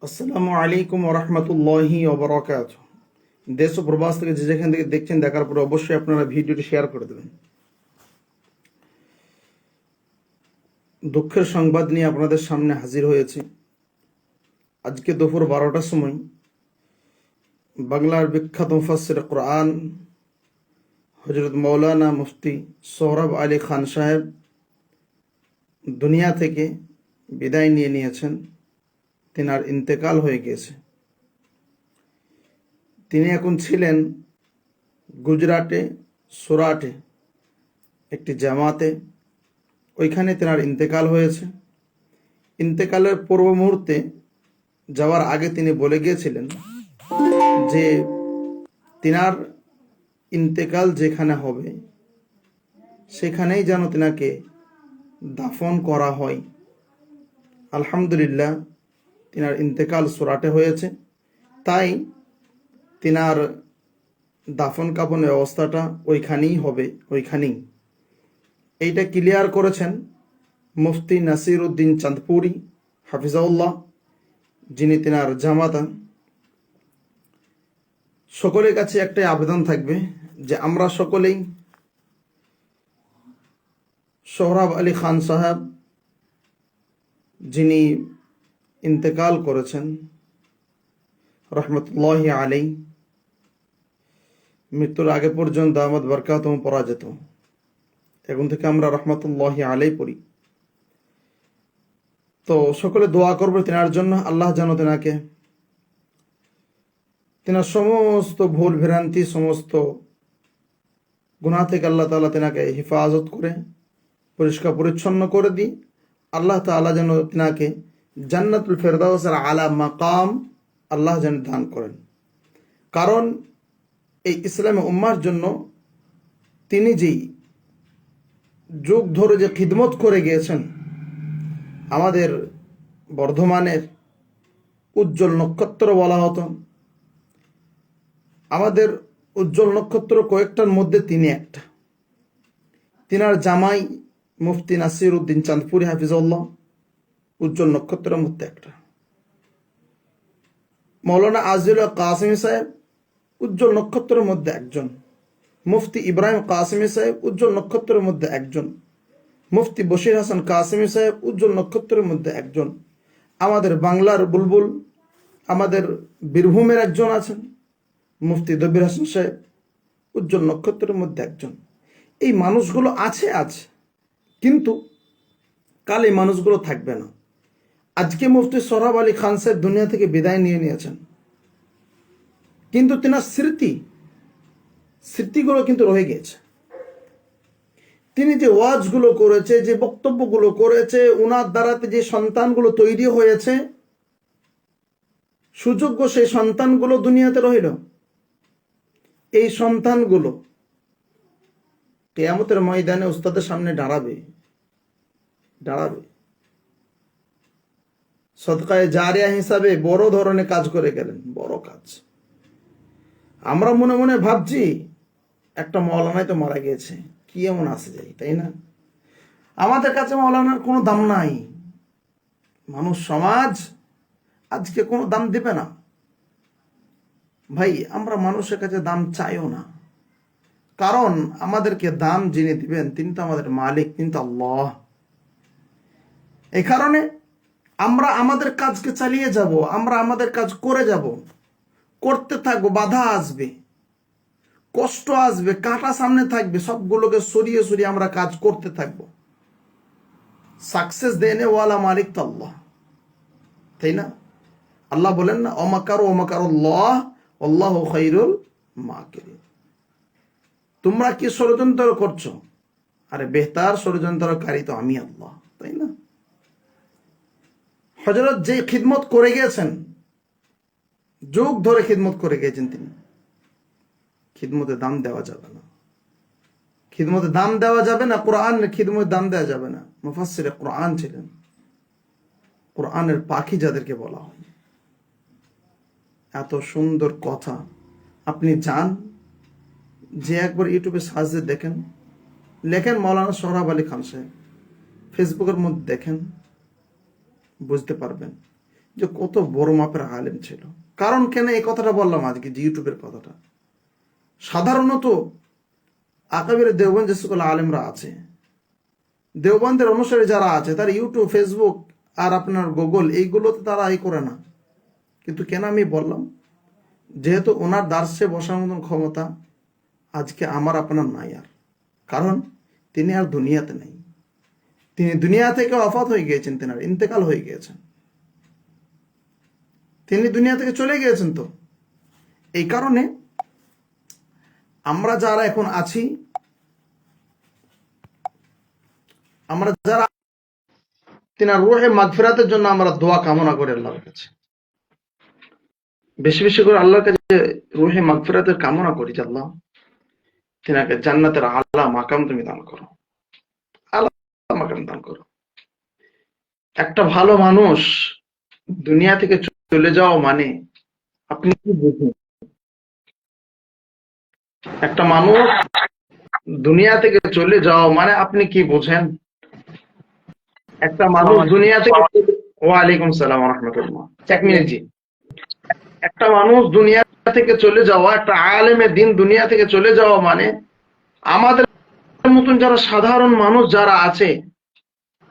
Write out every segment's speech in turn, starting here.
আসসালামু আলাইকুম ওরহমতুল্লাহি ওবরাকাত। দেশ ও প্রবাস থেকে যে যেখান থেকে দেখছেন, দেখার পরে অবশ্যই আপনারা ভিডিওটি শেয়ার করে দেবেন। দুঃখের সংবাদ নিয়ে আপনাদের সামনে হাজির হয়েছি। আজকে দুপুর 12টার সময় বাংলার বিখ্যাত মুফাসসির কোরআন হযরত মাওলানা মুফতি সোহরাব আলী খান সাহেব দুনিয়া থেকে বিদায় নিয়েছেন। তিনার ইন্তেকাল হয়ে গিয়েছে। তিনি এখন ছিলেন গুজরাটে সুরাটে একটি জামাতে, ওইখানে তেনার ইন্তেকাল হয়েছে। ইন্তেকালের পূর্ব মুহূর্তে যাওয়ার আগে তিনি বলে গিয়েছিলেন যে তিনার ইন্তেকাল যেখানে হবে সেখানেই যেন তিনাকে দাফন করা হয়। আলহামদুলিল্লাহ, তিনার ইন্তেকাল সুরাটে হয়েছে, তাই তিনার দাফন কাফনের ব্যবস্থাটা ওইখানেই হবে। ওইখানেই এইটা ক্লিয়ার করেছেন মুফতি নাসির উদ্দিন চাঁদপুরি হাফিজাউল্লাহ, যিনি তিনার জামাতা। সকলের কাছে একটাই আবেদন থাকবে যে আমরা সকলেই সোহরাব আলী খান সাহেব যিনি ইন্তেকাল করেছেন রহমতুল্লাহি আলাই, মৃত্যুর আগে পর্যন্ত দামাত বরকাতুহু পড়া যেত, এখন থেকে আমরা রহমতুল্লাহি আলাই পড়ি। তো সকলে দোয়া করবে তেনার জন্য, আল্লাহ যেন তেনার সমস্ত ভুল ভ্রান্তি, সমস্ত গুনাহ থেকে আল্লাহ তাআলা তেনাকে হেফাজত করে পরিষ্কার পরিচ্ছন্ন করে দিই। আল্লাহ তাআলা যেন তেনাকে জান্নাতুল ফেরদাউসের আলা মাকাম আল্লাহ যেন দান করেন। কারণ এই ইসলামী উম্মার জন্য তিনি যেই যুগ ধরে যে খিদমত করে গিয়েছেন, আমাদের বর্ধমানের উজ্জ্বল নক্ষত্র বলা হতো। আমাদের উজ্জ্বল নক্ষত্র কয়েকটার মধ্যে তিনি একটা। তিনার জামাই মুফতি নাসির উদ্দিন চাঁদপুরি হাফিজাউল্লাহ উজ্জ্বল নক্ষত্রের মধ্যে একটা। মৌলানা আজিজুল কাসিমি সাহেব উজ্জ্বল নক্ষত্রের মধ্যে একজন। মুফতি ইব্রাহিম কাসিমি সাহেব উজ্জ্বল নক্ষত্রের মধ্যে একজন। মুফতি বশির হাসান কাসিমি সাহেব উজ্জ্বল নক্ষত্রের মধ্যে একজন। আমাদের বাংলার বুলবুল, আমাদের বীরভূমের একজন আছেন মুফতি দবির হাসান সাহেব, উজ্জ্বল নক্ষত্রের মধ্যে একজন। এই মানুষগুলো আছে আজ, কিন্তু কাল এই মানুষগুলো থাকবে না। আজকে মুফতি সোহরাব আলী খান সাহেব দুনিয়া থেকে বিদায় নিয়েছেন, কিন্তু তেনার স্মৃতিগুলো কিন্তু রয়ে গেছে। তিনি যে ওয়াজগুলো করেছে, যে বক্তব্যগুলো করেছে, ওনার দ্বারাতে যে সন্তানগুলো তৈরি হয়েছে, সুযোগ্য সেই সন্তানগুলো দুনিয়াতে রইল। এই সন্তানগুলো কিয়ামতের ময়দানে উস্তাদের সামনে দাঁড়াবে। সদকায়ে জারিয়া হিসাবে বড় ধরনের কাজ করে গেলেন, বড় কাজ। আমরা মনে মনে ভাবছি একটা মৌলানাই তো মারা গিয়েছে, কি এমন আসে যাই, তাই না? আমাদের কাছে মৌলানার কোনো দাম নাই। মানুষ সমাজ আজকে কোনো দাম দেবে না ভাই। আমরা মানুষের কাছে দাম চাইও না, কারণ আমাদেরকে দাম যিনি দিবেন তিনি তো আমাদের মালিক, তিনি তো আল্লাহ। এই কারণে আমরা আমাদের কাজকে চালিয়ে যাব, আমরা আমাদের কাজ করে যাব, করতে থাকবো। বাধা আসবে, কষ্ট আসবে, কাঁটা সামনে থাকবে, সবগুলোকে সরিয়ে সরিয়ে আমরা কাজ করতে থাকবো। সাকসেস দেনে ওয়ালা মালিক তো আল্লাহ, তাই না? আল্লাহ বলেন না, অমাকারু অমাকারুল্লাহ আল্লাহু খায়রুল মাকিরিন। তোমরা কি ষড়যন্ত্র করছো? আরে বেহতার ষড়যন্ত্রকারী তো আমি আল্লাহ, তাই না? হযরত যে খিদমত করে গেছেন, যুগ ধরে খিদমত করে গেছেন, তিনি খিদমতে দাম দেওয়া যাবে না। খিদমতে দাম দেওয়া যাবে না, কোরআনের খিদমতে দাম দেওয়া যাবে না। মুফাসসিরে কোরআন ছিলেন, কোরআনের পাখি যাদেরকে বলা হয়। এত সুন্দর কথা আপনি যান, যে একবার ইউটিউবে সার্চ দিয়ে দেখেন, লেখেন মাওলানা সোহরাব আলী খান সাহেব, ফেসবুকের মধ্যে দেখেন, বুঝতে পারবেন যে কত বড় মাপের আলেম ছিল। কারণ কেন এই কথাটা বললাম আজকে, যে ইউটিউবের কথাটা, সাধারণত আকাবির দেওবন্দ যে সকল আলেমরা আছে, দেওবন্দের অনুসারী যারা আছে, তার ইউটিউব, ফেসবুক আর আপনার গুগল এইগুলোতে তারা করে না। কিন্তু কেন আমি বললাম, যেহেতু ওনার দার্সে বসার মতন ক্ষমতা আজকে আমার আপনার নাই আর। কারণ তিনি আর দুনিয়াতে নেই, তিনি দুনিয়া থেকে ওফাত হয়ে গিয়েছেন, তেনার ইন্তেকাল হয়ে গিয়েছেন, তিনি দুনিয়া থেকে চলে গিয়েছেন। তো এই কারণে আমরা যারা এখন আছি, আমরা যারা তিনার রূহে মাগফিরাতের জন্য আমরা দোয়া কামনা করি আল্লাহর কাছে, বেশি বেশি করে আল্লাহর কাছে রূহে মাগফিরাতের কামনা করি যে আল্লাহ তিনাকে জান্নাতের আলা মাকাম তুমি দান করো, আলা মাকাম দান করো। একটা ভালো মানুষ দুনিয়া থেকে চলে যাওয়া মানে আপনি কি বুঝেন? একটা মানুষ দুনিয়া থেকে চলে যাওয়া মানে আপনি কি বোঝেন? একটা মানুষ দুনিয়া থেকে, ওয়ালাইকুম সালাম ওয়া রাহমাতুল্লাহ, এক মিনিট জি। একটা মানুষ দুনিয়া থেকে চলে যাওয়া, একটা আলেমে দিন দুনিয়া থেকে চলে যাওয়া মানে আমাদের মতন যারা সাধারণ মানুষ যারা আছে,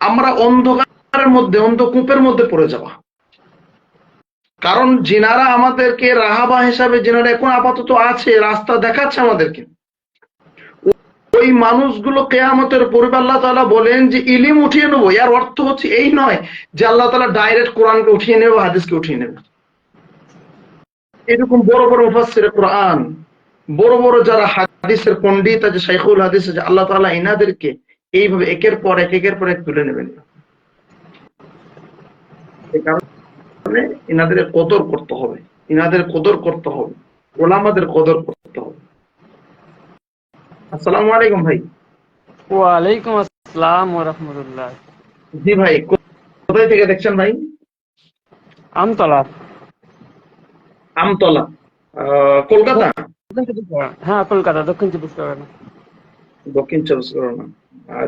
আমরা অন্ধকারের মধ্যে, অন্ধকূপের মধ্যে পড়ে যাওয়া। কারণ যিনারা আমাদেরকে রাহাবা হিসাবে, যিনারা এখন আপাতত আছে, রাস্তা দেখাচ্ছে আমাদেরকে, ওই মানুষগুলো কেয়ামতের পূর্বে আল্লাহ তাআলা বলেন যে ইলিম উঠিয়ে নেবো। এর অর্থ হচ্ছে এই নয় যে আল্লাহ তাআলা ডাইরেক্ট কোরআনকে উঠিয়ে নেবে, হাদিসকে উঠিয়ে নেবে। এরকম বড় বড় মুফাসসিরে কোরআন, বড় বড় যারা হাদিসের পণ্ডিত আছে, শাইখুল হাদিস আছে, আল্লাহ তাআলা ইনাদেরকে এইভাবে একের পর এক, একের পর এক তুলে নেবেন। এই কারণে ইনাদের কদর করতে হবে, ইনাদের কদর করতে হবে, ওলামাদের কদর করতে হবে। আসসালামু আলাইকুম ভাই। ওয়ালাইকুম আসসালাম ওয়া রাহমাতুল্লাহ। জি ভাই, কোথায় থেকে দেখছেন ভাই? আমতলা। আমতলা, কলকাতা? হ্যাঁ, কলকাতা, দক্ষিণ চব্বিশ পরগনা। দক্ষিণ চব্বিশ পরগনা।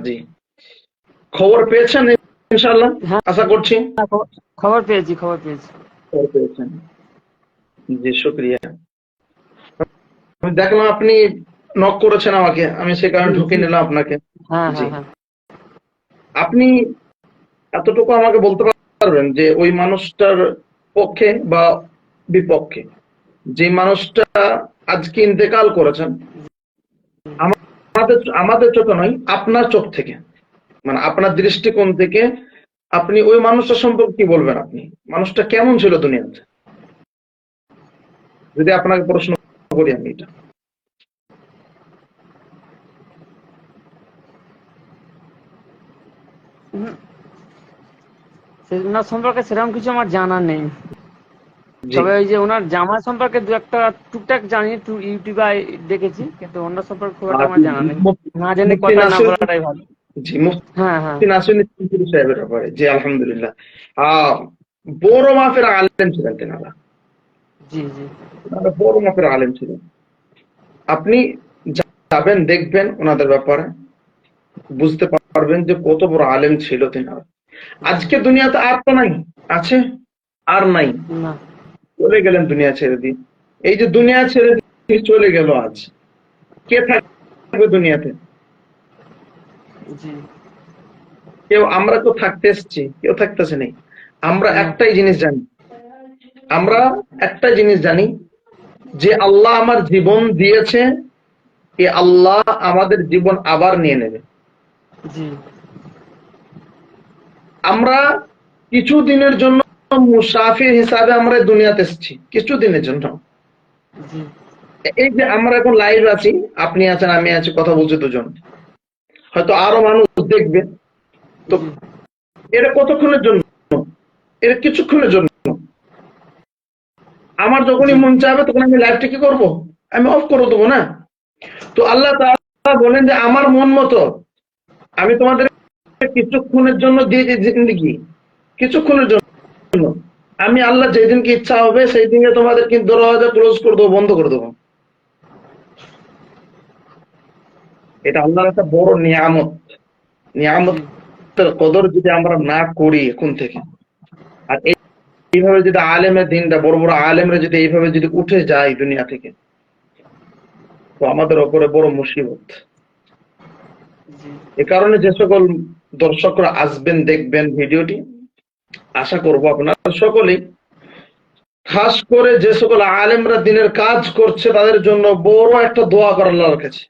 জি, খবর পেয়েছেন ইনশাআল্লাহ, হ্যাঁ, আশা করছি। খবর পেয়েছি, খবর পেয়েছি। খবর পেয়েছেন, জি শুকরিয়া। আমি দেখলাম আপনি নক করেছেন আমাকে, আমি সে কারণে ঢুকে নিলাম আপনাকে। হ্যাঁ জি, হ্যাঁ হ্যাঁ। আপনি এতটুকু আমাকে বলতে পারবেন যে ওই মানুষটার পক্ষে বা বিপক্ষে, যে মানুষটা আজকে ইন্তেকাল করেছেন, আমাদের আমাদের চোখে নয়, আপনার চোখ থেকে, মানে আপনার দৃষ্টিকোণ থেকে আপনি ওই মানুষটা সম্পর্কে কি বলবেন? আপনি মানুষটা কেমন ছিল দুনিয়াতে, যদি আপনাকে প্রশ্ন করি আমি এটা। ওনার সম্পর্কে সেরকম কিছু আমার জানা নেই। জি, তবে ওই যে ওনার জামা সম্পর্কে দু একটা টুকটাক জানি, ইউটিউবে দেখেছি, কিন্তু ওনার সম্পর্কে খুব একটা আমার জানা নেই। না জেনে মুফতি কথা না নাসির, বলাটাই ভালো। জি হ্যাঁ হ্যাঁ মুফতি নাসির সিদ্দিকী সাহেবের ব্যাপারে, জি আলহামদুলিল্লাহ, বড় মাপের আলেম ছিলেন তেনারা, জি জি তেনারা বড় মাপের আলেম ছিলেন। আপনি যাবেন, দেখবেন ওনাদের ব্যাপারে, বুঝতে পারবেন যে কত বড় আলেম ছিল তেনারা। আজকে দুনিয়াতে আর তো নাই, আছে আর নাই, না। চলে গেলেন দুনিয়া ছেড়ে দিয়ে। এই যে দুনিয়া ছেড়ে দিয়ে চলে গেল, আজ কে থাকবে দুনিয়াতে? জি। কেউ, আমরা তো থাকতে এসেছি, কেউ থাকতেছে নেই। আমরা না। একটাই জিনিস জানি, আমরা একটাই জিনিস জানি যে আল্লাহ আমার জীবন দিয়েছে, এ আল্লাহ আমাদের জীবন আবার নিয়ে নেবে। জি আমরা কিছু দিনের জন্য মুসাফির হিসাবে আমরা দুনিয়াতে এসেছি, কিছু দিনের জন্য। জি এই যে আমরা এখন লাইভ আছি, আপনি আছেন, আমি আছি, কথা বলছি দুজন, হয়তো আরো মানুষ দেখবে। তো জি এটা কতক্ষণের জন্য? এটা কিছুক্ষণের জন্য। আমার যখনই জি মন চাইবে তখন আমি লাইভটা কি করবো? আমি অফ করে দেবো না? তো আল্লাহ তাআলা বলেন যে আমার মন মতো আমি তোমাদের কিছুক্ষণের জন্য দিয়েছি জিন্দেগি, কিছুক্ষণের জন্য। আমি আল্লাহ যেদিনকে ইচ্ছা হবে সেই দিনে তোমাদের কিন্তু দরওয়াজা ক্লোজ করে দেবো, বন্ধ করে দেবো। এটা আল্লাহর একটা বড় নিয়ামত। জি নিয়ামতের কদর যদি আমরা না করি এখন থেকে, আর এইভাবে যদি আলেমের দিনটা, বড় বড় আলেমরা যদি এইভাবে যদি উঠে যায় দুনিয়া থেকে, তো আমাদের ওপরে বড় মুসিবত। জি এ কারণে যে সকল দর্শকরা আসবেন, দেখবেন ভিডিওটি, আশা করব আপনারা সকলেই, খাস করে যে সকল আলেমরা দিনের কাজ করছে তাদের জন্য বড় একটা দোয়া করার আল্লাহর কাছে।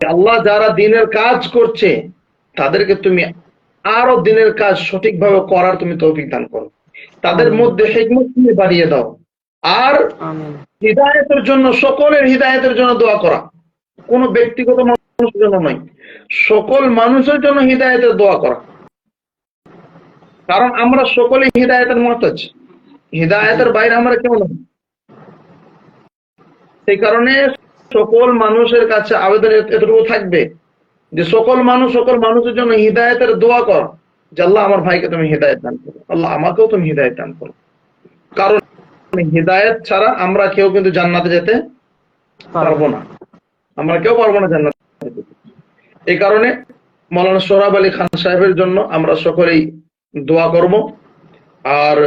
আল্লাহ যারা দিনের কাজ করছে তাদেরকে তুমি আরো দিনের কাজ সঠিকভাবে করার তুমি তৌফিক দান করো, তাদের মধ্যে হিকমত তুমি বাড়িয়ে দাও। আর আমিন হিদায়াতের জন্য, সকলের হিদায়াতের জন্য দোয়া করা, কোন ব্যক্তিগত মানুষের জন্য নয়, সকল মানুষের জন্য হিদায়াতের দোয়া করা। কারণ আমরা সকলেই হিদায়াতের মুহতাজ, হিদায়াতের বাইরে আমরা কেউ নই। সেই কারণে সকল মানুষের কাছে আবেদন এতটুকু থাকবে যে সকল মানুষের জন্য হিদায়াতের দোয়া কর, যে আল্লাহ আমার ভাইকে তুমি হিদায়াত দান করো, আল্লাহ আমাকেও তুমি হিদায়াত দান করো। কারণ হিদায়াত ছাড়া আমরা কেউ কিন্তু জান্নাতে যেতে পারবো না, আমরা কেউ পারবো না জান্নাতে যেতে। এই কারণে মাওলানা সোহরাব আলী খান সাহেবের জন্য আমরা সকলেই দোয়া করব। আর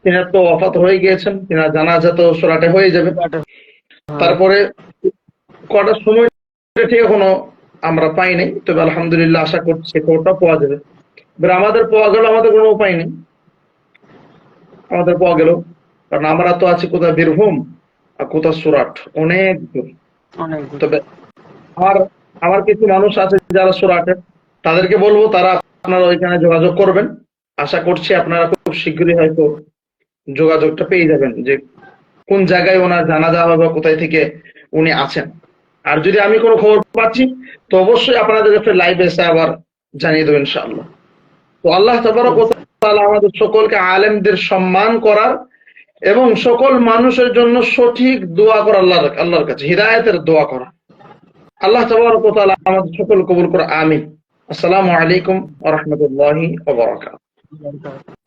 তিনি তো ওয়াফাত হয়ে গিয়েছেন, তিনার জানাজা তো সোরাটে হয়ে যাবে। তারপরে কটার সময় ঠিক এখনো আমরা পাই নাই, তবে আলহামদুলিল্লাহ আশা করছি খবরটা পাওয়া যাবে। এবার আমাদের পাওয়া গেল, আমাদের কোনো উপায় নেই, আমাদের পাওয়া গেল, কারণ আমরা তো আছি কোথায় বীরভূম আর কোথায় সুরাট, অনেক দূর। অনেক দূর। তবে আমার কিছু মানুষ আছে যারা সুরাটে, তাদেরকে বলবো তারা আপনারা ওইখানে যোগাযোগ করবেন। আশা করছি আপনারা খুব শীঘ্রই হয়তো যোগাযোগটা পেয়ে যাবেন যে কোন জায়গায় ওনার জানাজা হবে বা কোথায় থেকে উনি আছেন। আর যদি আমি কোনো খবর পাচ্ছি তো অবশ্যই আপনাদের কাছে লাইভ এসে আবার জানিয়ে দেবো ইনশাআল্লাহ। তো আল্লাহ তাবারক ওয়া তাআলা আমাদের সকলকে আলেমদের সম্মান করার এবং সকল মানুষের জন্য সঠিক দোয়া করা, আল্লাহর কাছে হিদায়াতের দোয়া করা। আল্লাহ তাবারক ওয়া তাআলা আমাদের সকল কবুল করে, আমিন। আসসালামু আলাইকুম ওয়া রাহমাতুল্লাহি ওয়া বারাকাতুহু।